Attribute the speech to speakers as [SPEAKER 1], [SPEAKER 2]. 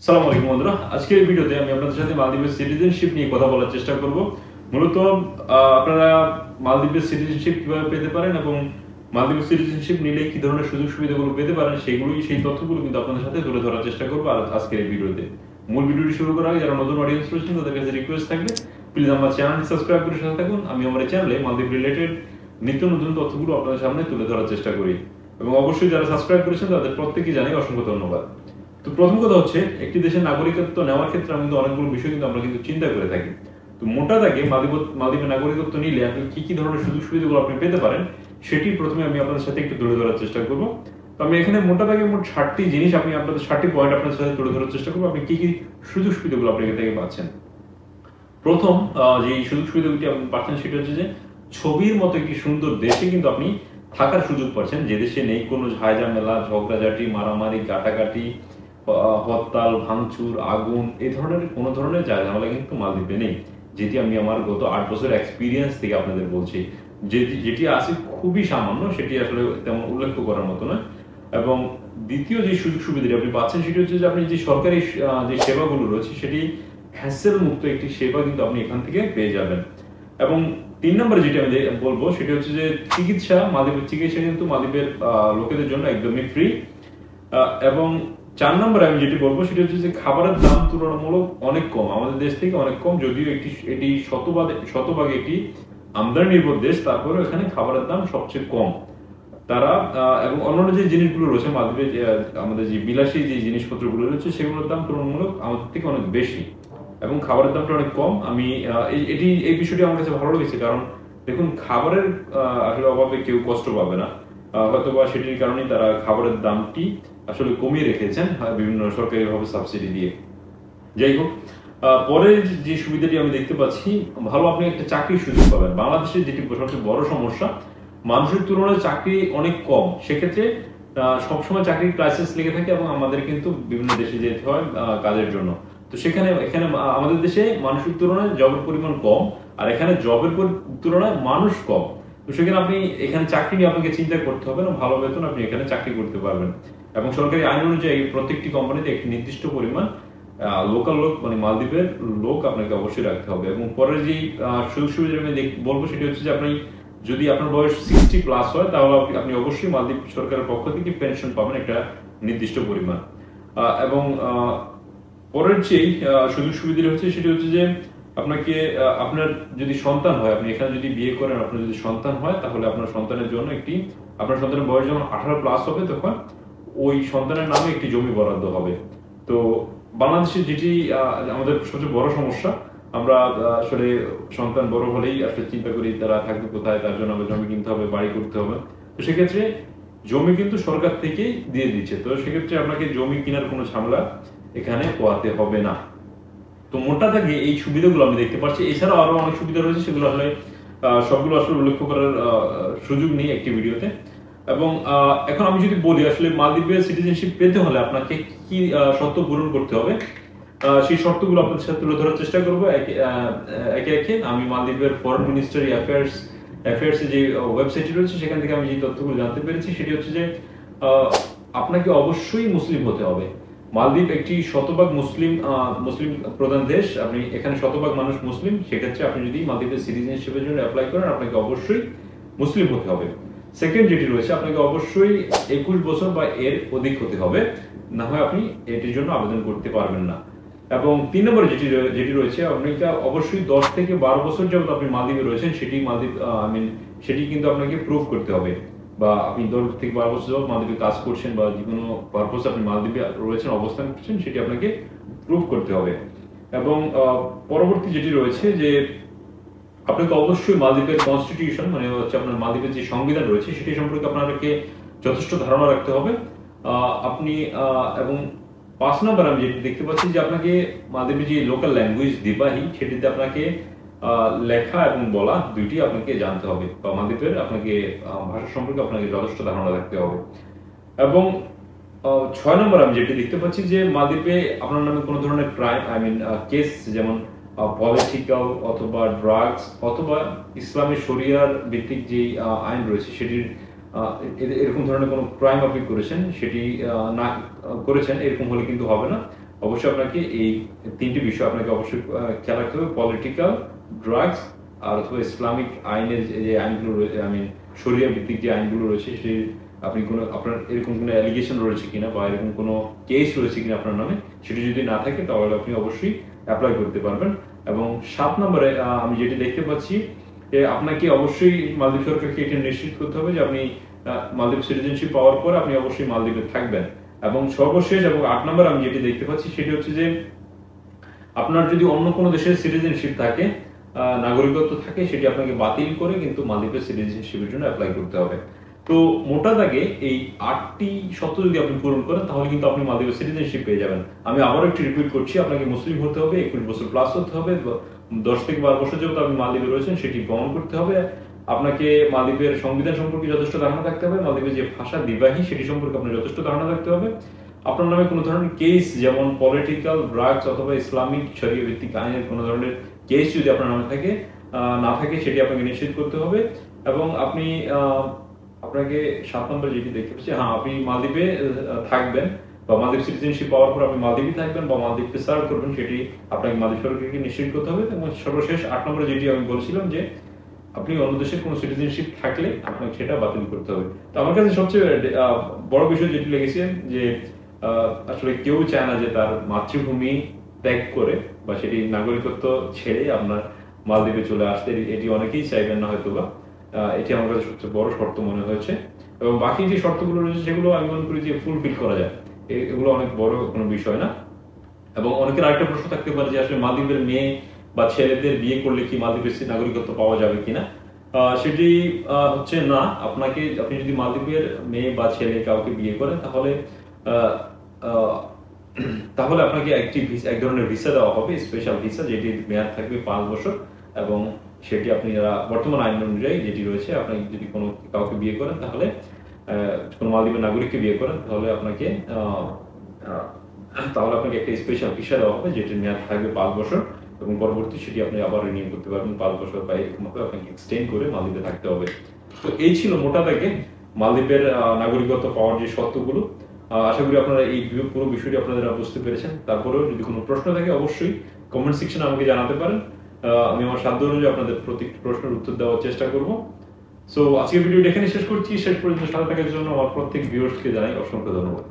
[SPEAKER 1] সালাম আলাইকুম বন্ধুরা, আজকের এই ভিডিওতে আমি আপনাদের সাথে মালদ্বীপের সিটিজেনশিপ নিয়ে কথা বলার চেষ্টা করব। মূলত আপনারা মালদ্বীপের সিটিজেনশিপ কিভাবে পেতে পারেন এবং মালদ্বীপের সিটিজেনশিপ নিলে কি ধরনের সুযোগ সুবিধাগুলো পেতে পারেন সেই তথ্যগুলো কিন্তু আপনাদের সাথে তুলে ধরার চেষ্টা করবো আজকের এই ভিডিওতে। মূল ভিডিওটি শুরু করার আগে যারা নতুন অডিয়েন্স রয়েছেন তাদের কাছে রিকোয়েস্ট থাকবে প্লিজ আমার চ্যানেলটি সাবস্ক্রাইব করে সাথে থাকুন। আমি আমার চ্যানেলে মালদ্বীপ রিলেটেড নিত্য নতুন তথ্যগুলো আপনাদের সামনে তুলে ধরার চেষ্টা করি এবং অবশ্যই যারা সাবস্ক্রাইব করেছেন তাদের প্রত্যেককে জানাই অসংখ্য ধন্যবাদ। তো প্রথম কথা হচ্ছে, একটি দেশের নাগরিকত্ব নেওয়ার ক্ষেত্রে আমি অনেকগুলো বিষয় আমরা চিন্তা করে থাকি। তো মোটা দাগে মালদ্বীপের নাগরিকত্ব নিলে আপনি কি ধরনের সুযোগ সুবিধাগুলো আপনি পেতে পারেন সেটি প্রথমে আমি আপনাদের সাথে একটু তুলে ধরার চেষ্টা করব। তো আমি এখানে মোটা দাগে মোট 60টি জিনিস আমি আপনাদের 60টি পয়েন্ট আপনাদের সাথে তুলে ধরার চেষ্টা করবো আপনি কি সুযোগ সুবিধাগুলো আপনি এখান থেকে পাচ্ছেন। প্রথম যে সুযোগ সুবিধাগুলি আপনি পাচ্ছেন সেটা হচ্ছে যে ছবির মতো একটি সুন্দর দেশে কিন্তু আপনি থাকার সুযোগ পাচ্ছেন, যে দেশে নেই কোনো ঝামেলা, ঝগড়াঝাটি, মারামারি, কাটাকাটি, হরতাল, ভাঙচুর, আগুন, এই ধরনের কোনো ধরনের ঝামেলা কিন্তু মালদ্বীপে নেই। যেটি আমি আমার গত 8 বছরের এক্সপিরিয়েন্স থেকে আপনাদের বলছি। যেটি আছে খুবই সামান্য, সেটি আসলে তেমন উল্লেখ করার মতো নয়। এবং দ্বিতীয় যে সুযোগ সুবিধাটি আপনি পাচ্ছেন সেটি হচ্ছে যে আপনি যে সরকারি যে সেবাগুলো রয়েছে সেটি হ্যাসেল মুক্ত একটি সেবা কিন্তু আপনি এখান থেকে পেয়ে যাবেন। এবং 3 নম্বরে যেটা আমি বলবো সেটি হচ্ছে যে মালদ্বীপের চিকিৎসা কিন্তু মালদ্বীপের লোকেদের জন্য একদমই ফ্রি। এবং 4 নম্বরে আমি যেটি বলবো সেটা হচ্ছে যে খাবারের দাম তুলনামূলক অনেক কম, আমাদের দেশ থেকে অনেক কম। যদিও এটি শতভাগে একটি আমদানি নির্ভর দেশ, তারপরে এখানে খাবারের দাম সবচেয়ে কম। তারা এবং অন্যান্য যে জিনিসগুলো রয়েছে মালদ্বীপে, আমাদের যে বিলাসী যে জিনিসপত্রগুলো রয়েছে সেগুলোর দাম তুলনামূলক আমাদের থেকে অনেক বেশি এবং খাবারের দামটা অনেক কম। আমি এই বিষয়টি আমার কাছে ভালো লেগেছে, কারণ দেখুন খাবারের আসলে অভাবে কেউ কষ্ট পাবে না, হয়তোবা সেটির কারণেই তারা খাবারের দামটি আসলে কমিয়ে রেখেছেন বিভিন্ন সরকারিভাবে সাবসিডি দিয়ে। যাই হোক, পরের যে সুবিধাটি আমি দেখতে পাচ্ছি, ভালো আপনি একটা চাকরির সুযোগ পাবেন। বাংলাদেশের যেটি সবচেয়ে বড় সমস্যা, মানুষের তুলনায় চাকরি অনেক কম, সেক্ষেত্রে সবসময় চাকরির ক্রাইসিস লেগে থাকে এবং আমাদের কিন্তু বিভিন্ন দেশে যেতে হয় কাজের জন্য। তো এখানে আমাদের দেশে মানুষের তুলনায় জবের পরিমাণ কম, আর এখানে জবের তুলনায় মানুষ কম। তো সেখানে আপনি এখানে চাকরি নিয়ে আপনাকে চিন্তা করতে হবে না, ভালো বেতন আপনি এখানে চাকরি করতে পারবেন। এবং সরকারি আইন অনুযায়ী প্রত্যেকটি কোম্পানিতে একটি নির্দিষ্ট পরিমাণ লোকাল লোক মানে মালদ্বীপের লোক আপনাকে অবশ্যই রাখতে হবে। এবং পরের যে সুযোগ সুবিধা আমি বলবো সেটি হচ্ছে যে যদি আপনার বয়স 60+ হয় তাহলে আপনি অবশ্যই মালদ্বীপ সরকারের পক্ষ থেকে পেনশন পাবেন একটা নির্দিষ্ট পরিমাণ। এবং পরের যেই সুযোগ সুবিধা হচ্ছে সেটি হচ্ছে যে আপনার যদি সন্তান হয়, আপনি এখানে যদি বিয়ে করেন, আপনার যদি সন্তান হয় তাহলে আপনার সন্তানের জন্য আপনার সন্তানের বয়স যখন 18+ হবে তখন ওই সন্তানের নামে একটি জমি বরাদ্দ হবে। তো বাংলাদেশের যেটি আমাদের সবচেয়ে বড় সমস্যা, আমরা আসলে সন্তান বড় হলেই আসলে চিন্তা করি তারা থাকবে কোথায়, তার জন্য আমরা জমি কিনতে হবে, বাড়ি করতে হবে। তো সেক্ষেত্রে জমি কিন্তু সরকার থেকেই দিয়ে দিচ্ছে, তো সেক্ষেত্রে আপনাকে জমি কেনার কোনো ঝামেলা এখানে পোহাতে হবে না। তো মোটা দাগে এই সুবিধাগুলো আমি দেখতে পাচ্ছি। এছাড়াও আরো অনেক সুবিধা রয়েছে, সেগুলো আসলে সবগুলো আসলে উল্লেখ করার সুযোগ নেই একটি ভিডিওতে। এবং এখন আমি যদি বলি আসলে মালদ্বীপের সিটিজেনশিপ পেতে হলে আপনাকে কি শর্ত পূরণ করতে হবে, সেই শর্তগুলো আপনাদের সাথে তুলে ধরার চেষ্টা করবো একে একে। আমি মালদ্বীপের ফরেন মিনিস্ট্রি অ্যাফেয়ার্স যে ওয়েবসাইটটি রয়েছে সেখান থেকে আমি যে তথ্যগুলো জানতে পেরেছি সেটি হচ্ছে যে আপনাকে অবশ্যই মুসলিম হতে হবে। মালদ্বীপ একটি শতভাগ মুসলিম প্রধান দেশ, আপনি এখানে শতভাগ মানুষ মুসলিম। সেক্ষেত্রে আপনি যদি মালদ্বীপের সিটিজেনশিপের জন্য অ্যাপ্লাই করেন আপনাকে অবশ্যই মুসলিম হতে হবে। সেকেন্ড যেটি রয়েছে, আপনাকে অবশ্যই 21 বছর বা এর অধিক হতে হবে, না হয় আপনি এটির জন্য আবেদন করতে পারবেন না। এবং 3 নম্বরে যেটি রয়েছে, আপনাকে অবশ্যই 10 থেকে 12 বছর যাবত আপনি মালদ্বীপে রয়েছেন সেটি কিন্তু আপনাকে প্রুভ করতে হবে, বা আপনি 10 থেকে 12 বছর যাবত মালদ্বীপে কাজ করছেন বা যে কোনো পারপোজে আপনি মালদ্বীপে রয়েছেন, অবস্থান করছেন, সেটি আপনাকে প্রুভ করতে হবে। এবং পরবর্তী যেটি রয়েছে যে আপনাকে অবশ্যই মালদ্বীপের কনস্টিটিউশন মানে হচ্ছে আপনার মালদ্বীপের যে সংবিধান রয়েছে সেটি সম্পর্কে আপনাকে যথেষ্ট ধারণা রাখতে হবে। আপনি এবং 5 নম্বর আমি যেটি দেখতে পাচ্ছি যে আপনাকে মালদ্বীপের যে লোকাল ল্যাঙ্গুয়েজ দিবাহী সেটিতে আপনাকে লেখা এবং বলা দুইটি আপনাকে জানতে হবে, বা মালদ্বীপের আপনাকে ভাষা সম্পর্কে আপনাকে যথেষ্ট ধারণা রাখতে হবে। এবং 6 নম্বর আমি যেটি দেখতে পাচ্ছি যে মালদ্বীপে আপনার নামে কোনো ধরনের ক্রাইম কেস, যেমন পলিটিক্যাল অথবা ড্রাগস অথবা ইসলামী শরিয়ার ভিত্তিক যে আইন রয়েছে সেটির এরকম ধরনের কোনো ক্রাইম আপনি করেছেন সেটি না করেছেন এরকম হলে কিন্তু হবে না। অবশ্যই আপনাকে এই তিনটি বিষয় আপনাকে অবশ্যই খেয়াল রাখতে হবে, পলিটিক্যাল, ড্রাগস আর অথবা ইসলামিক আইনের যে আইনগুলো রয়েছে, শরিয়া ভিত্তিক যে আইনগুলো রয়েছে সেই আপনি কোনো আপনার এরকম কোনো অ্যালিগেশন রয়েছে কিনা বা এরকম কোনো কেস রয়েছে কিনা আপনার নামে, সেটি যদি না থাকে তাহলে আপনি অবশ্যই অ্যাপ্লাই করতে পারবেন। এবং 7 নম্বরে আমি যেটি দেখতে পাচ্ছি যে আপনাকে অবশ্যই মালদ্বীপ সরকারকে এটা নিশ্চিত করতে হবে যে আপনি মালদ্বীপ সিটিজেনশিপ পাওয়ার পর আপনি অবশ্যই মালদ্বীপে থাকবেন। এবং সর্বশেষ এবং 8 নম্বর আমি যেটি দেখতে পাচ্ছি সেটি হচ্ছে যে আপনার যদি অন্য কোনো দেশের সিটিজেনশিপ থাকে, নাগরিকত্ব থাকে, সেটি আপনাকে বাতিল করে কিন্তু মালদ্বীপের সিটিজেনশিপের জন্য অ্যাপ্লাই করতে হবে। তো মোটা দাগে এই 8টি শর্ত যদি আপনি পূরণ করেন তাহলে কিন্তু আপনি মালদ্বীপের সিটিজেনশিপ পেয়ে যাবেন। আমি আবারও একটু রিপিট করছি, আপনাকে মুসলিম হতে হবে, 21 বছর প্লাস হতে হবে, 10 থেকে 12 বছর যেহেতু আপনি মালদ্বীপে রয়েছেন সেটি প্রমাণ করতে হবে, আপনাকে মালদ্বীপের সংবিধান সম্পর্কে যথেষ্ট ধারণা থাকতে হবে, মালদ্বীপের যে ভাষা বিবাহী সেটি সম্পর্কে আপনার যথেষ্ট ধারণা থাকতে হবে, আপনার নামে কোনো ধরনের কেস যেমন পলিটিক্যাল, ড্রাগস অথবা ইসলামিক শরিয়া ভিত্তিক আইনের কোনো ধরনের কেস যদি আপনার নামে থাকে না থাকে সেটি আপনাকে নিশ্চিত করতে হবে। এবং আপনি আপনাকে 7 নম্বর যেটি দেখতে পাচ্ছি, আপনি মালদ্বীপে থাকবেন বা মালদ্বীপ সিটিজেনশিপ পাওয়ার পর আপনি মালদ্বীপে থাকবেন বা মালদ্বীপকে সার্ভ করবেন সেটি আপনাকে মালদ্বীপ সরকারকে নিশ্চিত করতে হবে। এবং সর্বশেষ 8 নম্বরে যেটি আমি বলছিলাম যে আপনি অন্য দেশের কোনো সিটিজেনশিপ থাকলে আপনাকে সেটা বাতিল করতে হবে। তো আমার কাছে সবচেয়ে বড় বিষয় যেটি লেগেছে যে আসলে কেউ চায় না যে তার মাতৃভূমি ত্যাগ করে বা সেটি নাগরিকত্ব ছেড়ে আপনার মালদ্বীপে চলে আসতে, এটি অনেকেই চাইবেন না হয়তো বা এটি আমার কাছে সবচেয়ে বড় শর্ত মনে হয়েছে। এবং বাকি যে শর্তগুলো রয়েছে সেগুলো আমি মনে করি যে ফুলফিল করা যায়, এগুলো অনেক বড় কোনো বিষয় না। এবং অনেকের আরেকটা প্রশ্ন থাকতে পারে যে আসলে মালদ্বীপের মেয়ে বা ছেলেদের বিয়ে করলে কি মালদ্বীপের নাগরিকত্ব পাওয়া যাবে কিনা, সেটি হচ্ছে না। আপনি যদি মালদ্বীপের মেয়ে বা ছেলে কাউকে বিয়ে করেন তাহলে তাহলে আপনাকে এক ধরনের ভিসা দেওয়া হবে, স্পেশাল ভিসা, যেটির মেয়াদ থাকবে 5 বছর। এবং সেটি আপনি বর্তমান আইন অনুযায়ী যেটি রয়েছে, আপনি যদি কাউকে বিয়ে করেন তাহলে কোনো মালদ্বীপের নাগরিককে বিয়ে করেন তাহলে আপনাকে একটা স্পেশাল ভিসা দেওয়া হবে যেটির মেয়াদ থাকবে 5 বছর এবং পরবর্তী সেটি আপনি আবার রিনিউ করতে পারবেন 5 বছর বা এরকম ভাবে আপনাকে এক্সটেন্ড করে মালদ্বীপে থাকতে হবে। তো এই ছিল মোটা দাগে মালদ্বীপের নাগরিকত্ব পাওয়ার যে শর্তগুলো। আশা করি আপনারা এই পুরো বিষয়টি আপনারা বুঝতে পেরেছেন। তারপরেও যদি কোনো প্রশ্ন থাকে অবশ্যই কমেন্ট সেকশনে আমাকে জানাতে পারেন, আমি আমার সাধ্য অনুযায়ী আপনাদের প্রত্যেকটি প্রশ্নের উত্তর দেওয়ার চেষ্টা করব। সো আজকের ভিডিওটা এখানে শেষ করছি। শেষ পর্যন্ত সাথে থাকার জন্য আমার প্রত্যেক ভিউয়ার্সকে জানাই অসংখ্য ধন্যবাদ।